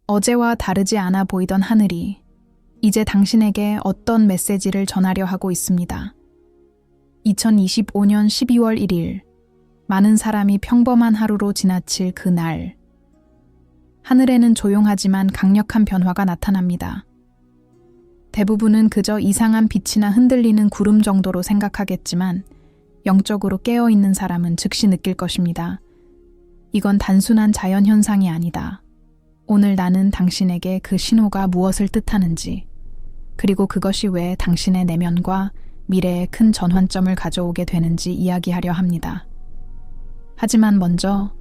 어제와 다르지 않아 보이던 하늘이 이제 당신에게 어떤 메시지를 전하려 하고 있습니다. 2025년 12월 1일, 많은 사람이 평범한 하루로 지나칠 그날. 하늘에는 조용하지만 강력한 변화가 나타납니다. 대부분은 그저 이상한 빛이나 흔들리는 구름 정도로 생각하겠지만 영적으로 깨어있는 사람은 즉시 느낄 것입니다. 이건 단순한 자연현상이 아니다. 오늘 나는 당신에게 그 신호가 무엇을 뜻하는지, 그리고 그것이 왜 당신의 내면과 미래에 큰 전환점을 가져오게 되는지 이야기하려 합니다. 하지만 먼저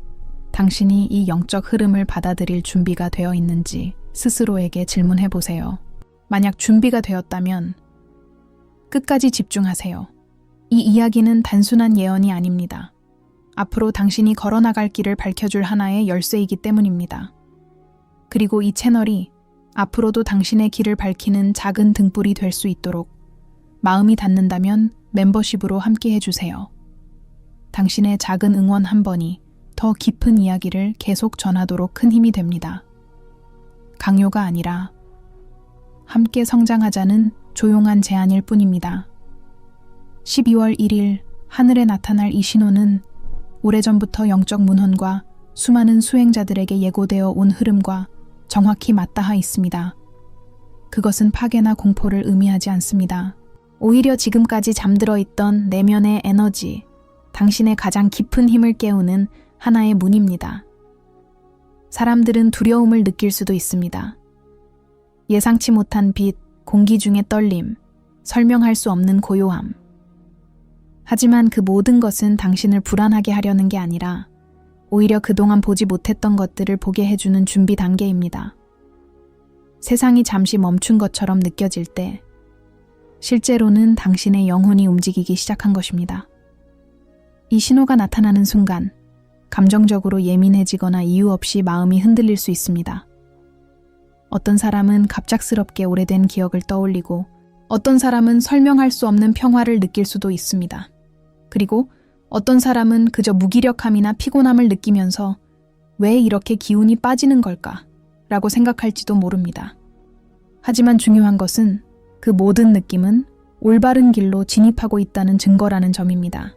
당신이 이 영적 흐름을 받아들일 준비가 되어 있는지 스스로에게 질문해 보세요. 만약 준비가 되었다면 끝까지 집중하세요. 이 이야기는 단순한 예언이 아닙니다. 앞으로 당신이 걸어나갈 길을 밝혀줄 하나의 열쇠이기 때문입니다. 그리고 이 채널이 앞으로도 당신의 길을 밝히는 작은 등불이 될 수 있도록 마음이 닿는다면 멤버십으로 함께 해주세요. 당신의 작은 응원 한 번이 더 깊은 이야기를 계속 전하도록 큰 힘이 됩니다. 강요가 아니라 함께 성장하자는 조용한 제안일 뿐입니다. 12월 1일 하늘에 나타날 이 신호는 오래전부터 영적 문헌과 수많은 수행자들에게 예고되어 온 흐름과 정확히 맞닿아 있습니다. 그것은 파괴나 공포를 의미하지 않습니다. 오히려 지금까지 잠들어 있던 내면의 에너지, 당신의 가장 깊은 힘을 깨우는 하나의 문입니다. 사람들은 두려움을 느낄 수도 있습니다. 예상치 못한 빛, 공기 중의 떨림, 설명할 수 없는 고요함. 하지만 그 모든 것은 당신을 불안하게 하려는 게 아니라 오히려 그동안 보지 못했던 것들을 보게 해주는 준비 단계입니다. 세상이 잠시 멈춘 것처럼 느껴질 때 실제로는 당신의 영혼이 움직이기 시작한 것입니다. 이 신호가 나타나는 순간 감정적으로 예민해지거나 이유 없이 마음이 흔들릴 수 있습니다. 어떤 사람은 갑작스럽게 오래된 기억을 떠올리고 어떤 사람은 설명할 수 없는 평화를 느낄 수도 있습니다. 그리고 어떤 사람은 그저 무기력함이나 피곤함을 느끼면서 왜 이렇게 기운이 빠지는 걸까? 라고 생각할지도 모릅니다. 하지만 중요한 것은 그 모든 느낌은 올바른 길로 진입하고 있다는 증거라는 점입니다.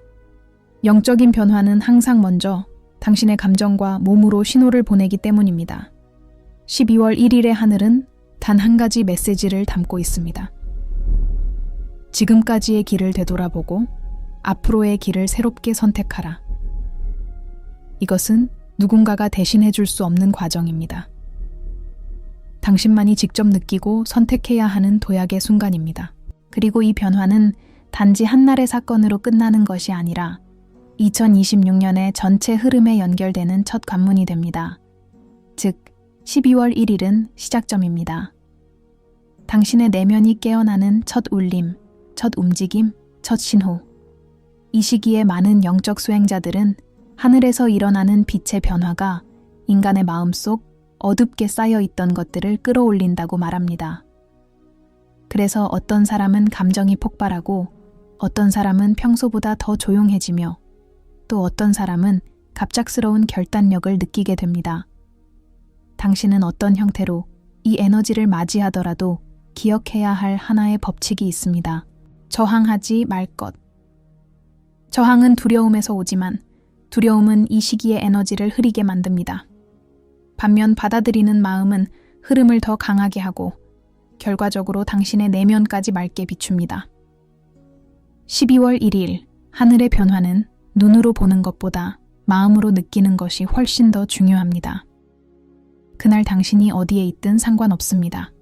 영적인 변화는 항상 먼저 당신의 감정과 몸으로 신호를 보내기 때문입니다. 12월 1일의 하늘은 단 한 가지 메시지를 담고 있습니다. 지금까지의 길을 되돌아보고 앞으로의 길을 새롭게 선택하라. 이것은 누군가가 대신해 줄 수 없는 과정입니다. 당신만이 직접 느끼고 선택해야 하는 도약의 순간입니다. 그리고 이 변화는 단지 한날의 사건으로 끝나는 것이 아니라 2026년의 전체 흐름에 연결되는 첫 관문이 됩니다. 즉, 12월 1일은 시작점입니다. 당신의 내면이 깨어나는 첫 울림, 첫 움직임, 첫 신호. 이 시기에 많은 영적 수행자들은 하늘에서 일어나는 빛의 변화가 인간의 마음속 어둡게 쌓여있던 것들을 끌어올린다고 말합니다. 그래서 어떤 사람은 감정이 폭발하고 어떤 사람은 평소보다 더 조용해지며 또 어떤 사람은 갑작스러운 결단력을 느끼게 됩니다. 당신은 어떤 형태로 이 에너지를 맞이하더라도 기억해야 할 하나의 법칙이 있습니다. 저항하지 말 것. 저항은 두려움에서 오지만 두려움은 이 시기의 에너지를 흐리게 만듭니다. 반면 받아들이는 마음은 흐름을 더 강하게 하고 결과적으로 당신의 내면까지 맑게 비춥니다. 12월 1일 하늘의 변화는 눈으로 보는 것보다 마음으로 느끼는 것이 훨씬 더 중요합니다. 그날 당신이 어디에 있든 상관없습니다.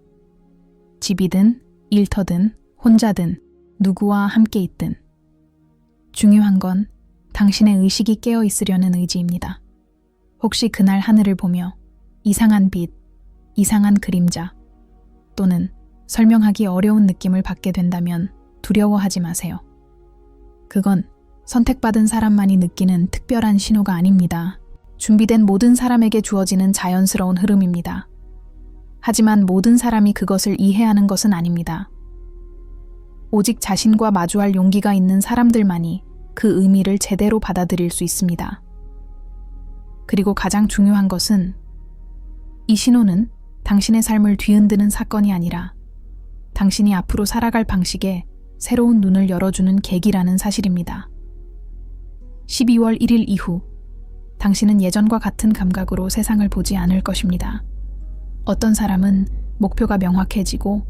집이든 일터든 혼자든 누구와 함께 있든 중요한 건 당신의 의식이 깨어 있으려는 의지입니다. 혹시 그날 하늘을 보며 이상한 빛, 이상한 그림자 또는 설명하기 어려운 느낌을 받게 된다면 두려워하지 마세요. 그건 선택받은 사람만이 느끼는 특별한 신호가 아닙니다. 준비된 모든 사람에게 주어지는 자연스러운 흐름입니다. 하지만 모든 사람이 그것을 이해하는 것은 아닙니다. 오직 자신과 마주할 용기가 있는 사람들만이 그 의미를 제대로 받아들일 수 있습니다. 그리고 가장 중요한 것은 이 신호는 당신의 삶을 뒤흔드는 사건이 아니라 당신이 앞으로 살아갈 방식에 새로운 눈을 열어주는 계기라는 사실입니다. 12월 1일 이후 당신은 예전과 같은 감각으로 세상을 보지 않을 것입니다. 어떤 사람은 목표가 명확해지고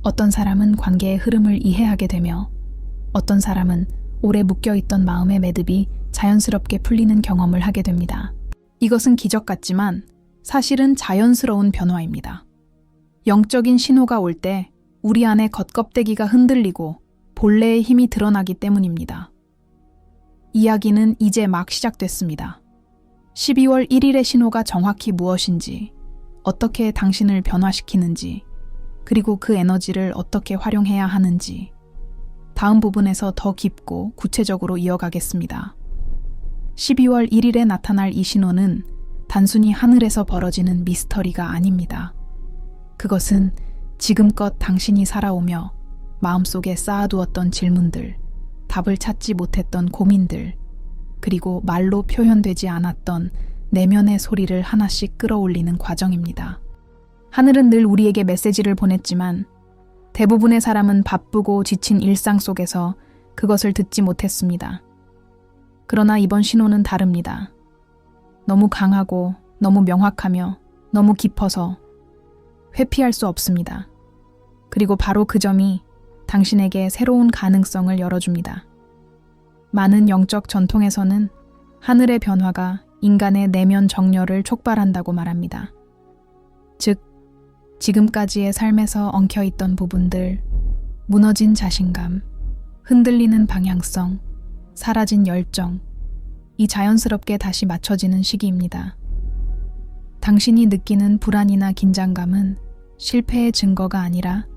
어떤 사람은 관계의 흐름을 이해하게 되며 어떤 사람은 오래 묶여있던 마음의 매듭이 자연스럽게 풀리는 경험을 하게 됩니다. 이것은 기적 같지만 사실은 자연스러운 변화입니다. 영적인 신호가 올 때 우리 안의 겉껍데기가 흔들리고 본래의 힘이 드러나기 때문입니다. 이야기는 이제 막 시작됐습니다. 12월 1일의 신호가 정확히 무엇인지, 어떻게 당신을 변화시키는지, 그리고 그 에너지를 어떻게 활용해야 하는지, 다음 부분에서 더 깊고 구체적으로 이어가겠습니다. 12월 1일에 나타날 이 신호는 단순히 하늘에서 벌어지는 미스터리가 아닙니다. 그것은 지금껏 당신이 살아오며 마음속에 쌓아두었던 질문들, 답을 찾지 못했던 고민들, 그리고 말로 표현되지 않았던 내면의 소리를 하나씩 끌어올리는 과정입니다. 하늘은 늘 우리에게 메시지를 보냈지만 대부분의 사람은 바쁘고 지친 일상 속에서 그것을 듣지 못했습니다. 그러나 이번 신호는 다릅니다. 너무 강하고 너무 명확하며 너무 깊어서 회피할 수 없습니다. 그리고 바로 그 점이 당신에게 새로운 가능성을 열어줍니다. 많은 영적 전통에서는 하늘의 변화가 인간의 내면 정열을 촉발한다고 말합니다. 즉, 지금까지의 삶에서 엉켜있던 부분들, 무너진 자신감, 흔들리는 방향성, 사라진 열정, 이 자연스럽게 다시 맞춰지는 시기입니다. 당신이 느끼는 불안이나 긴장감은 실패의 증거가 아니라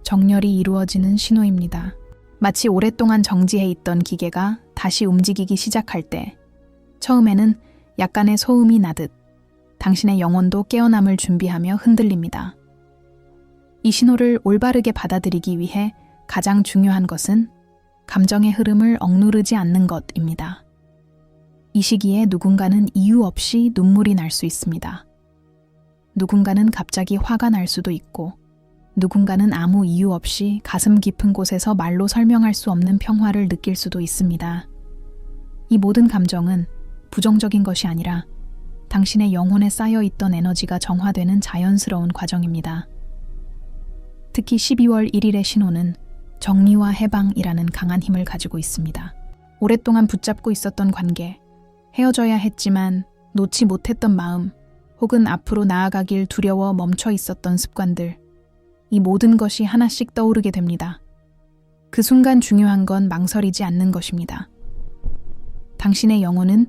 정렬이 이루어지는 신호입니다. 마치 오랫동안 정지해 있던 기계가 다시 움직이기 시작할 때 처음에는 약간의 소음이 나듯 당신의 영혼도 깨어남을 준비하며 흔들립니다. 이 신호를 올바르게 받아들이기 위해 가장 중요한 것은 감정의 흐름을 억누르지 않는 것입니다. 이 시기에 누군가는 이유 없이 눈물이 날 수 있습니다. 누군가는 갑자기 화가 날 수도 있고 누군가는 아무 이유 없이 가슴 깊은 곳에서 말로 설명할 수 없는 평화를 느낄 수도 있습니다. 이 모든 감정은 부정적인 것이 아니라 당신의 영혼에 쌓여있던 에너지가 정화되는 자연스러운 과정입니다. 특히 12월 1일의 신호는 정리와 해방이라는 강한 힘을 가지고 있습니다. 오랫동안 붙잡고 있었던 관계, 헤어져야 했지만 놓지 못했던 마음, 혹은 앞으로 나아가길 두려워 멈춰 있었던 습관들, 이 모든 것이 하나씩 떠오르게 됩니다. 그 순간 중요한 건 망설이지 않는 것입니다. 당신의 영혼은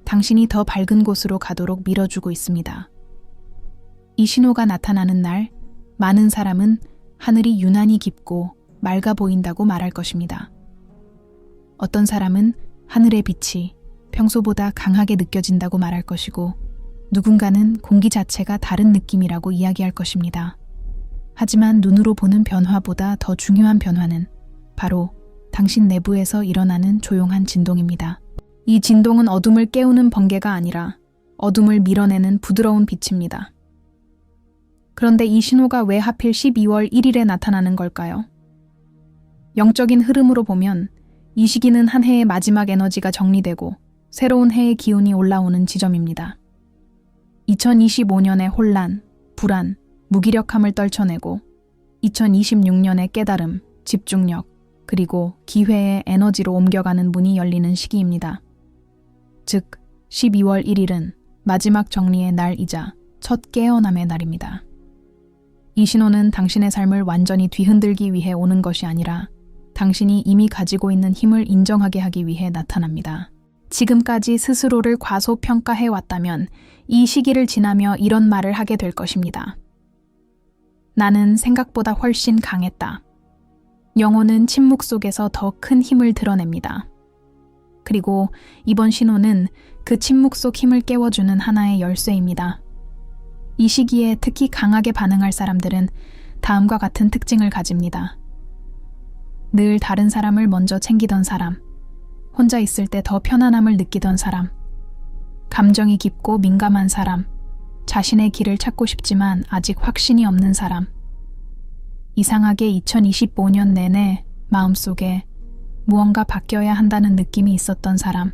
당신이 더 밝은 곳으로 가도록 밀어주고 있습니다. 이 신호가 나타나는 날, 많은 사람은 하늘이 유난히 깊고 맑아 보인다고 말할 것입니다. 어떤 사람은 하늘의 빛이 평소보다 강하게 느껴진다고 말할 것이고, 누군가는 공기 자체가 다른 느낌이라고 이야기할 것입니다. 하지만 눈으로 보는 변화보다 더 중요한 변화는 바로 당신 내부에서 일어나는 조용한 진동입니다. 이 진동은 어둠을 깨우는 번개가 아니라 어둠을 밀어내는 부드러운 빛입니다. 그런데 이 신호가 왜 하필 12월 1일에 나타나는 걸까요? 영적인 흐름으로 보면 이 시기는 한 해의 마지막 에너지가 정리되고 새로운 해의 기운이 올라오는 지점입니다. 2025년의 혼란, 불안, 무기력함을 떨쳐내고 2026년의 깨달음, 집중력, 그리고 기회의 에너지로 옮겨가는 문이 열리는 시기입니다. 즉, 12월 1일은 마지막 정리의 날이자 첫 깨어남의 날입니다. 이 신호는 당신의 삶을 완전히 뒤흔들기 위해 오는 것이 아니라 당신이 이미 가지고 있는 힘을 인정하게 하기 위해 나타납니다. 지금까지 스스로를 과소평가해 왔다면 이 시기를 지나며 이런 말을 하게 될 것입니다. 나는 생각보다 훨씬 강했다. 영혼은 침묵 속에서 더 큰 힘을 드러냅니다. 그리고 이번 신호는 그 침묵 속 힘을 깨워주는 하나의 열쇠입니다. 이 시기에 특히 강하게 반응할 사람들은 다음과 같은 특징을 가집니다. 늘 다른 사람을 먼저 챙기던 사람, 혼자 있을 때 더 편안함을 느끼던 사람, 감정이 깊고 민감한 사람, 자신의 길을 찾고 싶지만 아직 확신이 없는 사람. 이상하게 2025년 내내 마음속에 무언가 바뀌어야 한다는 느낌이 있었던 사람.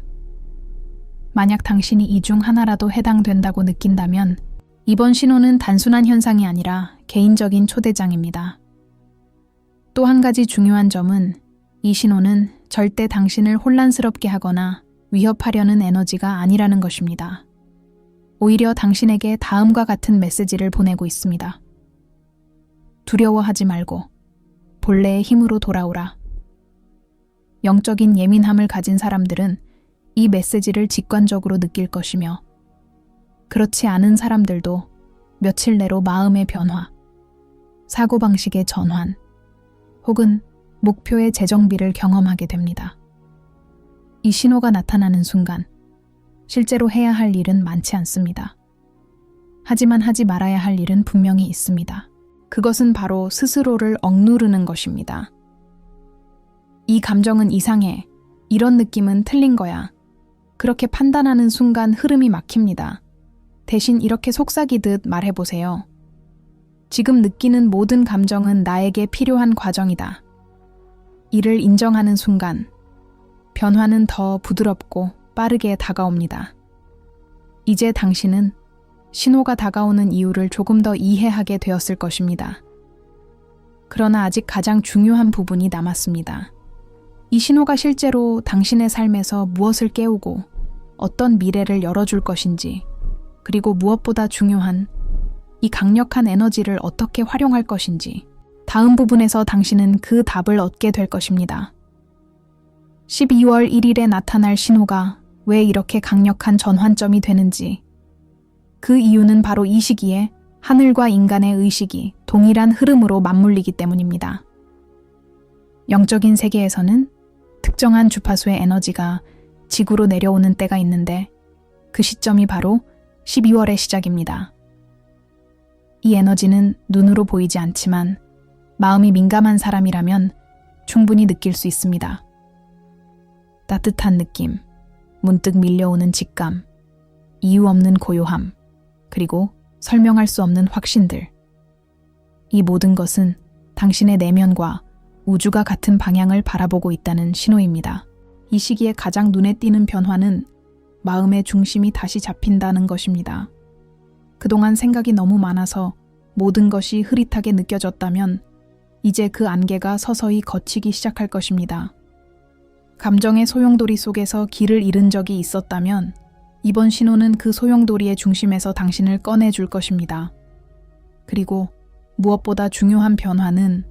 만약 당신이 이 중 하나라도 해당된다고 느낀다면 이번 신호는 단순한 현상이 아니라 개인적인 초대장입니다. 또 한 가지 중요한 점은 이 신호는 절대 당신을 혼란스럽게 하거나 위협하려는 에너지가 아니라는 것입니다. 오히려 당신에게 다음과 같은 메시지를 보내고 있습니다. 두려워하지 말고 본래의 힘으로 돌아오라. 영적인 예민함을 가진 사람들은 이 메시지를 직관적으로 느낄 것이며, 그렇지 않은 사람들도 며칠 내로 마음의 변화, 사고방식의 전환, 혹은 목표의 재정비를 경험하게 됩니다. 이 신호가 나타나는 순간 실제로 해야 할 일은 많지 않습니다. 하지만 하지 말아야 할 일은 분명히 있습니다. 그것은 바로 스스로를 억누르는 것입니다. 이 감정은 이상해. 이런 느낌은 틀린 거야. 그렇게 판단하는 순간 흐름이 막힙니다. 대신 이렇게 속삭이듯 말해보세요. 지금 느끼는 모든 감정은 나에게 필요한 과정이다. 이를 인정하는 순간 변화는 더 부드럽고 빠르게 다가옵니다. 이제 당신은 신호가 다가오는 이유를 조금 더 이해하게 되었을 것입니다. 그러나 아직 가장 중요한 부분이 남았습니다. 이 신호가 실제로 당신의 삶에서 무엇을 깨우고 어떤 미래를 열어줄 것인지, 그리고 무엇보다 중요한 이 강력한 에너지를 어떻게 활용할 것인지, 다음 부분에서 당신은 그 답을 얻게 될 것입니다. 12월 1일에 나타날 신호가 왜 이렇게 강력한 전환점이 되는지, 그 이유는 바로 이 시기에 하늘과 인간의 의식이 동일한 흐름으로 맞물리기 때문입니다. 영적인 세계에서는 특정한 주파수의 에너지가 지구로 내려오는 때가 있는데, 그 시점이 바로 12월의 시작입니다. 이 에너지는 눈으로 보이지 않지만 마음이 민감한 사람이라면 충분히 느낄 수 있습니다. 따뜻한 느낌, 문득 밀려오는 직감, 이유 없는 고요함, 그리고 설명할 수 없는 확신들. 이 모든 것은 당신의 내면과 우주가 같은 방향을 바라보고 있다는 신호입니다. 이 시기에 가장 눈에 띄는 변화는 마음의 중심이 다시 잡힌다는 것입니다. 그동안 생각이 너무 많아서 모든 것이 흐릿하게 느껴졌다면 이제 그 안개가 서서히 걷히기 시작할 것입니다. 감정의 소용돌이 속에서 길을 잃은 적이 있었다면 이번 신호는 그 소용돌이의 중심에서 당신을 꺼내줄 것입니다. 그리고 무엇보다 중요한 변화는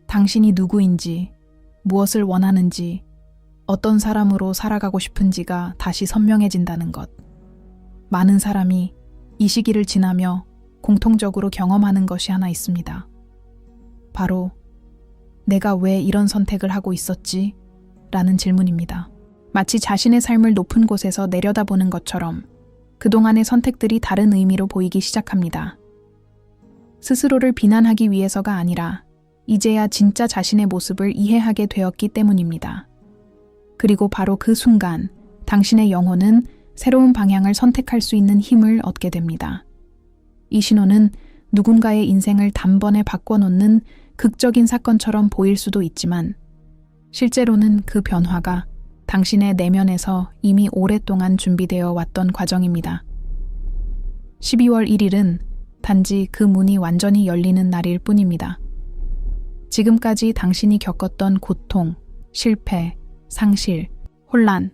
당신이 누구인지, 무엇을 원하는지, 어떤 사람으로 살아가고 싶은지가 다시 선명해진다는 것. 많은 사람이 이 시기를 지나며 공통적으로 경험하는 것이 하나 있습니다. 바로 내가 왜 이런 선택을 하고 있었지? 라는 질문입니다. 마치 자신의 삶을 높은 곳에서 내려다보는 것처럼 그동안의 선택들이 다른 의미로 보이기 시작합니다. 스스로를 비난하기 위해서가 아니라 이제야 진짜 자신의 모습을 이해하게 되었기 때문입니다. 그리고 바로 그 순간 당신의 영혼은 새로운 방향을 선택할 수 있는 힘을 얻게 됩니다. 이 신호는 누군가의 인생을 단번에 바꿔놓는 극적인 사건처럼 보일 수도 있지만 실제로는 그 변화가 당신의 내면에서 이미 오랫동안 준비되어 왔던 과정입니다. 12월 1일은 단지 그 문이 완전히 열리는 날일 뿐입니다. 지금까지 당신이 겪었던 고통, 실패, 상실, 혼란,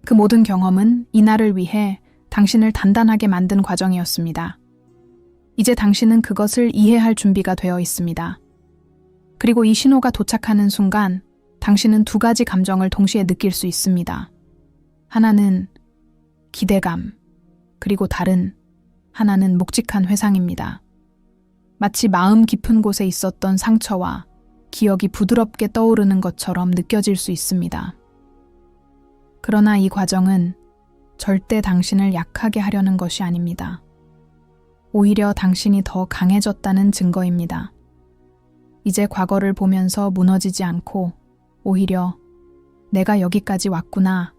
그 모든 경험은 이날을 위해 당신을 단단하게 만든 과정이었습니다. 이제 당신은 그것을 이해할 준비가 되어 있습니다. 그리고 이 신호가 도착하는 순간 당신은 두 가지 감정을 동시에 느낄 수 있습니다. 하나는 기대감, 그리고 다른 하나는 묵직한 회상입니다. 마치 마음 깊은 곳에 있었던 상처와 기억이 부드럽게 떠오르는 것처럼 느껴질 수 있습니다. 그러나 이 과정은 절대 당신을 약하게 하려는 것이 아닙니다. 오히려 당신이 더 강해졌다는 증거입니다. 이제 과거를 보면서 무너지지 않고 오히려 내가 여기까지 왔구나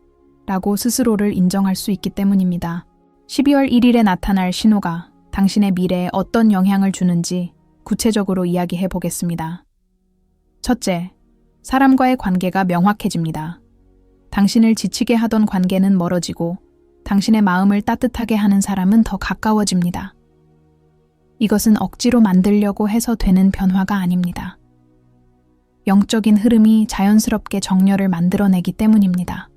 라고 스스로를 인정할 수 있기 때문입니다. 12월 1일에 나타날 신호가 당신의 미래에 어떤 영향을 주는지 구체적으로 이야기해 보겠습니다. 첫째, 사람과의 관계가 명확해집니다. 당신을 지치게 하던 관계는 멀어지고 당신의 마음을 따뜻하게 하는 사람은 더 가까워집니다. 이것은 억지로 만들려고 해서 되는 변화가 아닙니다. 영적인 흐름이 자연스럽게 정렬을 만들어내기 때문입니다.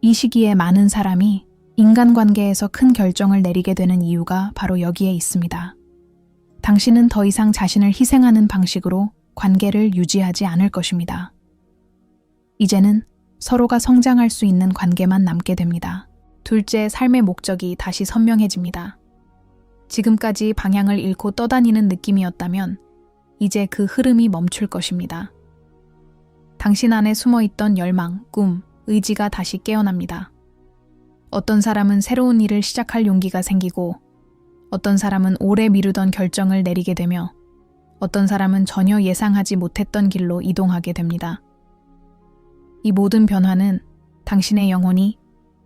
이 시기에 많은 사람이 인간관계에서 큰 결정을 내리게 되는 이유가 바로 여기에 있습니다. 당신은 더 이상 자신을 희생하는 방식으로 관계를 유지하지 않을 것입니다. 이제는 서로가 성장할 수 있는 관계만 남게 됩니다. 둘째, 삶의 목적이 다시 선명해집니다. 지금까지 방향을 잃고 떠다니는 느낌이었다면 이제 그 흐름이 멈출 것입니다. 당신 안에 숨어있던 열망, 꿈, 의지가 다시 깨어납니다. 어떤 사람은 새로운 일을 시작할 용기가 생기고 어떤 사람은 오래 미루던 결정을 내리게 되며 어떤 사람은 전혀 예상하지 못했던 길로 이동하게 됩니다. 이 모든 변화는 당신의 영혼이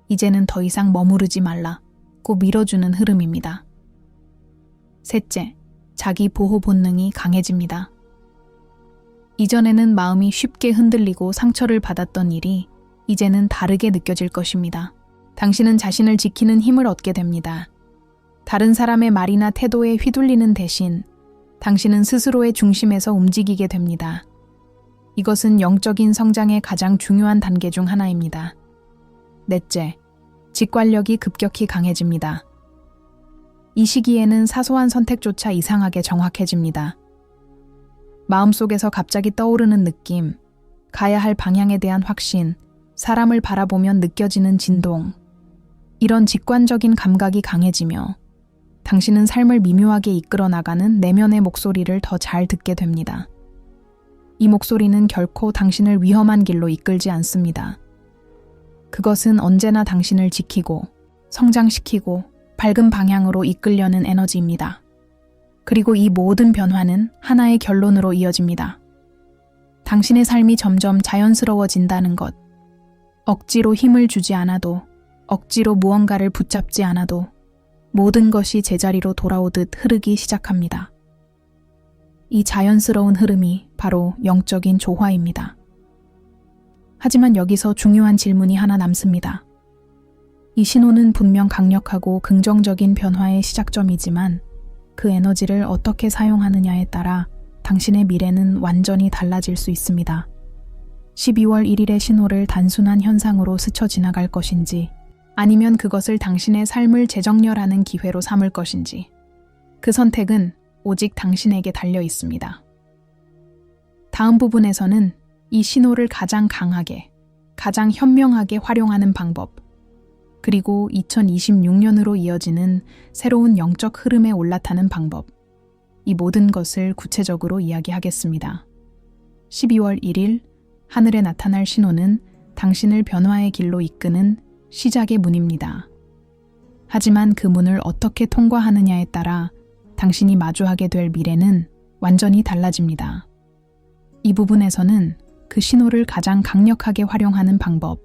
이제는 더 이상 머무르지 말라고 밀어주는 흐름입니다. 셋째, 자기 보호 본능이 강해집니다. 이전에는 마음이 쉽게 흔들리고 상처를 받았던 일이 이제는 다르게 느껴질 것입니다. 당신은 자신을 지키는 힘을 얻게 됩니다. 다른 사람의 말이나 태도에 휘둘리는 대신 당신은 스스로의 중심에서 움직이게 됩니다. 이것은 영적인 성장의 가장 중요한 단계 중 하나입니다. 넷째, 직관력이 급격히 강해집니다. 이 시기에는 사소한 선택조차 이상하게 정확해집니다. 마음속에서 갑자기 떠오르는 느낌, 가야 할 방향에 대한 확신, 사람을 바라보면 느껴지는 진동, 이런 직관적인 감각이 강해지며 당신은 삶을 미묘하게 이끌어 나가는 내면의 목소리를 더 잘 듣게 됩니다. 이 목소리는 결코 당신을 위험한 길로 이끌지 않습니다. 그것은 언제나 당신을 지키고 성장시키고 밝은 방향으로 이끌려는 에너지입니다. 그리고 이 모든 변화는 하나의 결론으로 이어집니다. 당신의 삶이 점점 자연스러워진다는 것. 억지로 힘을 주지 않아도, 억지로 무언가를 붙잡지 않아도 모든 것이 제자리로 돌아오듯 흐르기 시작합니다. 이 자연스러운 흐름이 바로 영적인 조화입니다. 하지만 여기서 중요한 질문이 하나 남습니다. 이 신호는 분명 강력하고 긍정적인 변화의 시작점이지만 그 에너지를 어떻게 사용하느냐에 따라 당신의 미래는 완전히 달라질 수 있습니다. 12월 1일의 신호를 단순한 현상으로 스쳐 지나갈 것인지 아니면 그것을 당신의 삶을 재정렬하는 기회로 삼을 것인지 그 선택은 오직 당신에게 달려 있습니다. 다음 부분에서는 이 신호를 가장 강하게, 가장 현명하게 활용하는 방법, 그리고 2026년으로 이어지는 새로운 영적 흐름에 올라타는 방법, 이 모든 것을 구체적으로 이야기하겠습니다. 12월 1일 하늘에 나타날 신호는 당신을 변화의 길로 이끄는 시작의 문입니다. 하지만 그 문을 어떻게 통과하느냐에 따라 당신이 마주하게 될 미래는 완전히 달라집니다. 이 부분에서는 그 신호를 가장 강력하게 활용하는 방법,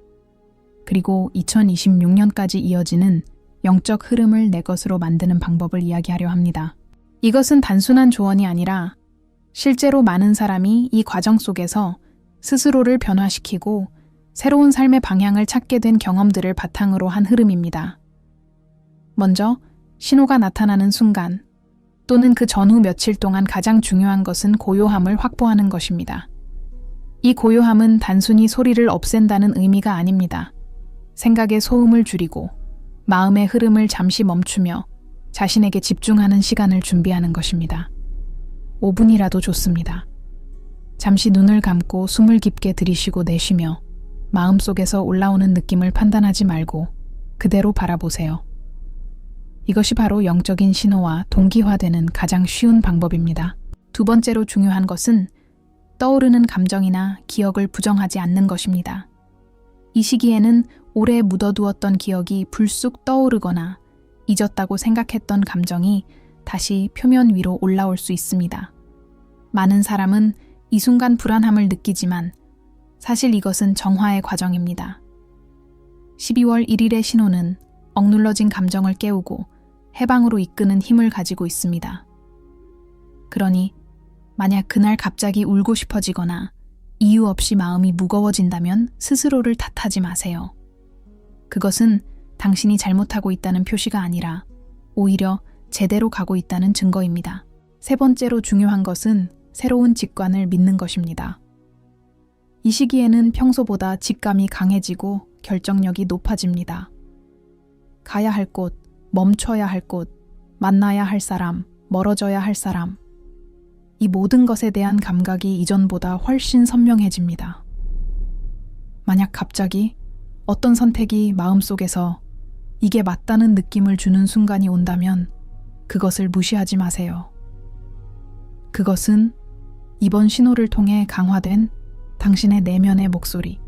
그리고 2026년까지 이어지는 영적 흐름을 내 것으로 만드는 방법을 이야기하려 합니다. 이것은 단순한 조언이 아니라 실제로 많은 사람이 이 과정 속에서 스스로를 변화시키고 새로운 삶의 방향을 찾게 된 경험들을 바탕으로 한 흐름입니다. 먼저 신호가 나타나는 순간 또는 그 전후 며칠 동안 가장 중요한 것은 고요함을 확보하는 것입니다. 이 고요함은 단순히 소리를 없앤다는 의미가 아닙니다. 생각의 소음을 줄이고 마음의 흐름을 잠시 멈추며 자신에게 집중하는 시간을 준비하는 것입니다. 5분이라도 좋습니다. 잠시 눈을 감고 숨을 깊게 들이쉬고 내쉬며 마음속에서 올라오는 느낌을 판단하지 말고 그대로 바라보세요. 이것이 바로 영적인 신호와 동기화되는 가장 쉬운 방법입니다. 두 번째로 중요한 것은 떠오르는 감정이나 기억을 부정하지 않는 것입니다. 이 시기에는 오래 묻어두었던 기억이 불쑥 떠오르거나 잊었다고 생각했던 감정이 다시 표면 위로 올라올 수 있습니다. 많은 사람은 이 순간 불안함을 느끼지만 사실 이것은 정화의 과정입니다. 12월 1일의 신호는 억눌러진 감정을 깨우고 해방으로 이끄는 힘을 가지고 있습니다. 그러니 만약 그날 갑자기 울고 싶어지거나 이유 없이 마음이 무거워진다면 스스로를 탓하지 마세요. 그것은 당신이 잘못하고 있다는 표시가 아니라 오히려 제대로 가고 있다는 증거입니다. 세 번째로 중요한 것은 새로운 직관을 믿는 것입니다. 이 시기에는 평소보다 직감이 강해지고 결정력이 높아집니다. 가야 할 곳, 멈춰야 할 곳, 만나야 할 사람, 멀어져야 할 사람. 이 모든 것에 대한 감각이 이전보다 훨씬 선명해집니다. 만약 갑자기 어떤 선택이 마음속에서 이게 맞다는 느낌을 주는 순간이 온다면 그것을 무시하지 마세요. 그것은 이번 신호를 통해 강화된 당신의 내면의 목소리,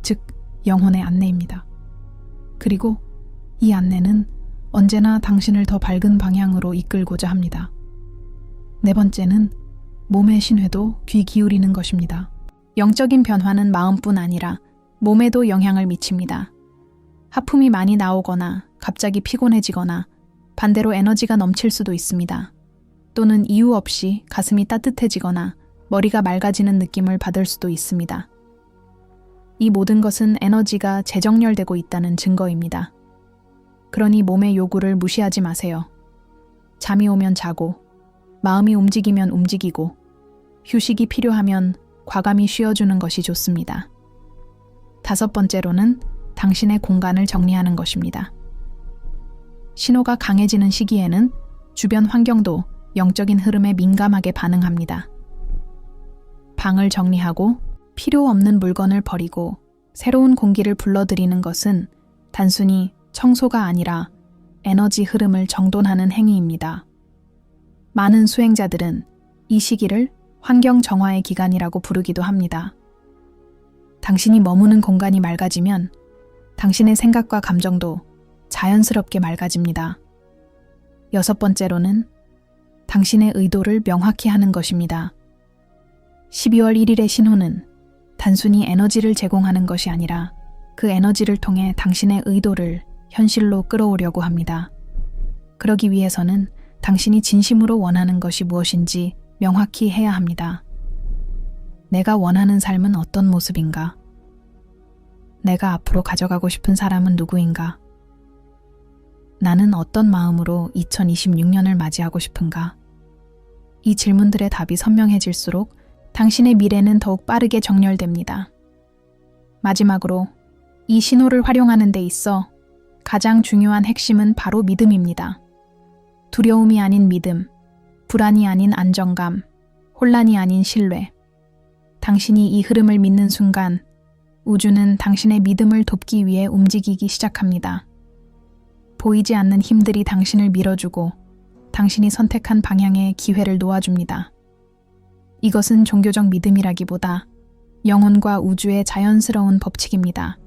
즉 영혼의 안내입니다. 그리고 이 안내는 언제나 당신을 더 밝은 방향으로 이끌고자 합니다. 네 번째는 몸의 신회도 귀 기울이는 것입니다. 영적인 변화는 마음뿐 아니라 몸에도 영향을 미칩니다. 하품이 많이 나오거나 갑자기 피곤해지거나 반대로 에너지가 넘칠 수도 있습니다. 또는 이유 없이 가슴이 따뜻해지거나 머리가 맑아지는 느낌을 받을 수도 있습니다. 이 모든 것은 에너지가 재정렬되고 있다는 증거입니다. 그러니 몸의 요구를 무시하지 마세요. 잠이 오면 자고, 마음이 움직이면 움직이고, 휴식이 필요하면 과감히 쉬어주는 것이 좋습니다. 다섯 번째로는 당신의 공간을 정리하는 것입니다. 신호가 강해지는 시기에는 주변 환경도 영적인 흐름에 민감하게 반응합니다. 방을 정리하고 필요 없는 물건을 버리고 새로운 공기를 불러들이는 것은 단순히 청소가 아니라 에너지 흐름을 정돈하는 행위입니다. 많은 수행자들은 이 시기를 환경 정화의 기간이라고 부르기도 합니다. 당신이 머무는 공간이 맑아지면 당신의 생각과 감정도 자연스럽게 맑아집니다. 여섯 번째로는 당신의 의도를 명확히 하는 것입니다. 12월 1일의 신호는 단순히 에너지를 제공하는 것이 아니라 그 에너지를 통해 당신의 의도를 현실로 끌어오려고 합니다. 그러기 위해서는 당신이 진심으로 원하는 것이 무엇인지 명확히 해야 합니다. 내가 원하는 삶은 어떤 모습인가? 내가 앞으로 가져가고 싶은 사람은 누구인가? 나는 어떤 마음으로 2026년을 맞이하고 싶은가? 이 질문들의 답이 선명해질수록 당신의 미래는 더욱 빠르게 정렬됩니다. 마지막으로 이 신호를 활용하는 데 있어 가장 중요한 핵심은 바로 믿음입니다. 두려움이 아닌 믿음, 불안이 아닌 안정감, 혼란이 아닌 신뢰. 당신이 이 흐름을 믿는 순간 우주는 당신의 믿음을 돕기 위해 움직이기 시작합니다. 보이지 않는 힘들이 당신을 밀어주고 당신이 선택한 방향에 기회를 놓아줍니다. 이것은 종교적 믿음이라기보다 영혼과 우주의 자연스러운 법칙입니다.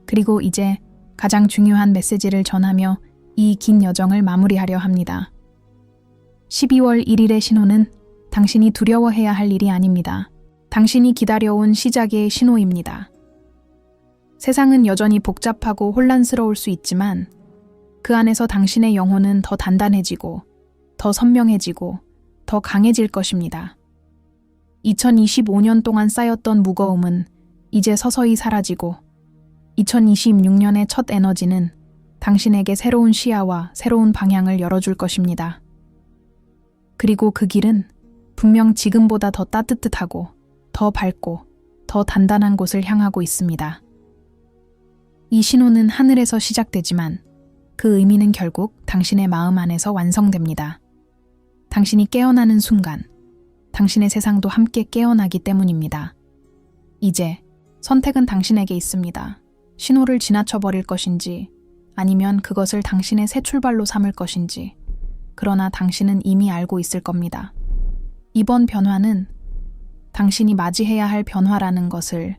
그리고 이제 가장 중요한 메시지를 전하며 이 긴 여정을 마무리하려 합니다. 12월 1일의 신호는 당신이 두려워해야 할 일이 아닙니다. 당신이 기다려온 시작의 신호입니다. 세상은 여전히 복잡하고 혼란스러울 수 있지만 그 안에서 당신의 영혼은 더 단단해지고 더 선명해지고 더 강해질 것입니다. 2025년 동안 쌓였던 무거움은 이제 서서히 사라지고 2026년의 첫 에너지는 당신에게 새로운 시야와 새로운 방향을 열어줄 것입니다. 그리고 그 길은 분명 지금보다 더 따뜻하고 더 밝고 더 단단한 곳을 향하고 있습니다. 이 신호는 하늘에서 시작되지만 그 의미는 결국 당신의 마음 안에서 완성됩니다. 당신이 깨어나는 순간 당신의 세상도 함께 깨어나기 때문입니다. 이제 선택은 당신에게 있습니다. 신호를 지나쳐버릴 것인지 아니면 그것을 당신의 새 출발로 삼을 것인지. 그러나 당신은 이미 알고 있을 겁니다. 이번 변화는 당신이 맞이해야 할 변화라는 것을